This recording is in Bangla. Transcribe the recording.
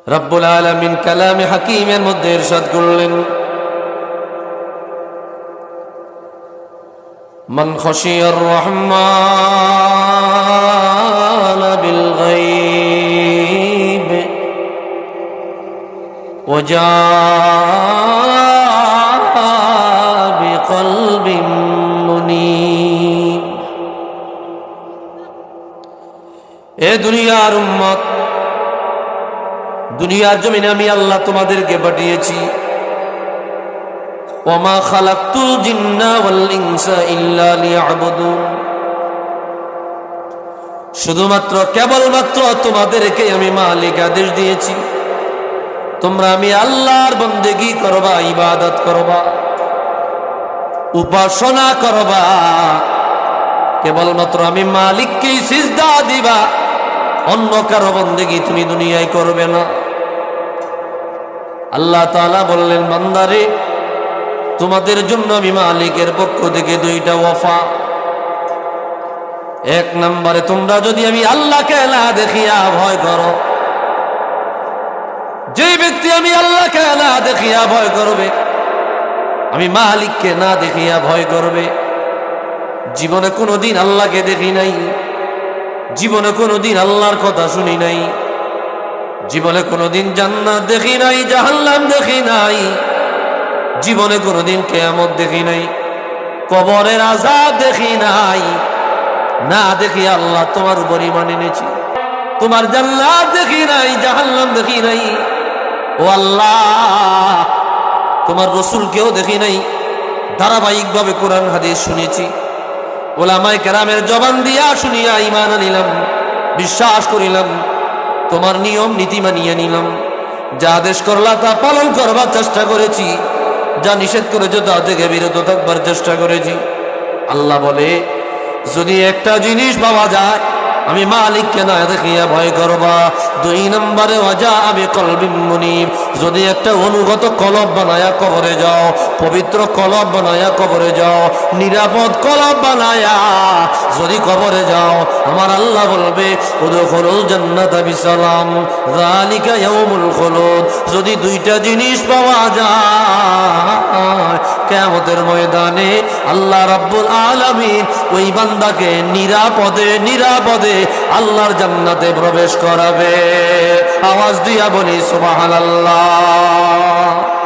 রব্বুল আলামিন কালামে হাকিমের মধ্যে ইরশাদ করলেন, মান খাশিয়ার রহমান বিল গায়ব ওয়া জাআ বিকলবিন মুনীব। এ দুনিয়ার উম্মত, দুনিয়ার জমিনে আমি আল্লাহ তোমাদেরকে পাঠিয়েছি। ওয়ামা খালাকতুল জিন্না ওয়াল ইনসা ইল্লা লিয়াবুদুন, শুধুমাত্র কেবলমাত্র তোমাদেরকে আমি মালিক আদেশ দিয়েছি, তোমরা আমি আল্লাহর বন্দেগী করবা, ইবাদত করবা, উপাসনা করবা, কেবলমাত্র আমি মালিককেই সিজদা দিবা, অন্য কারো বন্দেগী তুমি দুনিয়ায় করবে না। আল্লাহ তাআলা বললেন, বান্দারে তোমাদের জন্য আমি মালিকের পক্ষ থেকে দুইটা ওয়াফা। এক নম্বরে, তোমরা যদি আমি আল্লাহকে না দেখিয়া ভয় করো, যে ব্যক্তি আমি আল্লাহকে না দেখিয়া ভয় করবে, আমি মালিককে না দেখিয়া ভয় করবে, জীবনে কোনোদিন আল্লাহকে দেখি নাই, জীবনে কোনোদিন আল্লাহর কথা শুনি নাই, জীবনে কোনোদিন জান্নাত দেখি নাই, জাহান্নাম দেখি নাই, জীবনে কোনোদিন কিয়ামত দেখি নাই, কবরের আযাব দেখি নাই, না দেখি আল্লাহ তোমার উপর ঈমান এনেছি, তোমার জান্নাত দেখি নাই, জাহান্নাম দেখি নাই, ও আল্লাহ তোমার রাসূলকেও দেখি নাই, ধারাবাহিকভাবে কোরআন হাদিস শুনেছি, উলামায়ে কেরামের জবান দিয়া শুনিয়া ঈমান আনিলাম, বিশ্বাস করিলাম, তোমার নিয়ম নীতি মানিয়ে নিলাম, যা আদেশ করলা তা পালন করবার চেষ্টা করেছি, যা নিষেধ করেছো তা থেকে বিরত থাকবার চেষ্টা করেছি। আল্লাহ বলে, যদি একটা জিনিস পাওয়া যায়, আমি মালিককে না দেখিয়া ভয় করবা। দুই নম্বরে, ওয়াজা আমি কলবিন মুনীব, যদি একটা অনুগত কলব বানায়া কবরে যাও, পবিত্র কলব বানায়া কবরে যাও, নিরাপদ কলব বানায়া যদি কবরে যাও, আমার আল্লাহ বলবে, উদখুলুল জান্নাতা বিসালাম যালিকা ইয়াউমুল খুলুদ। যদি দুইটা জিনিস পাওয়া যায়, কিয়ামতের ময়দানে আল্লাহ রাব্বুল আলামিন ওই বান্দাকে নিরাপদে নিরাপদে আল্লাহর জান্নাতে প্রবেশ করাবে। আওয়াজ দিয়া বলি সুবহানাল্লাহ।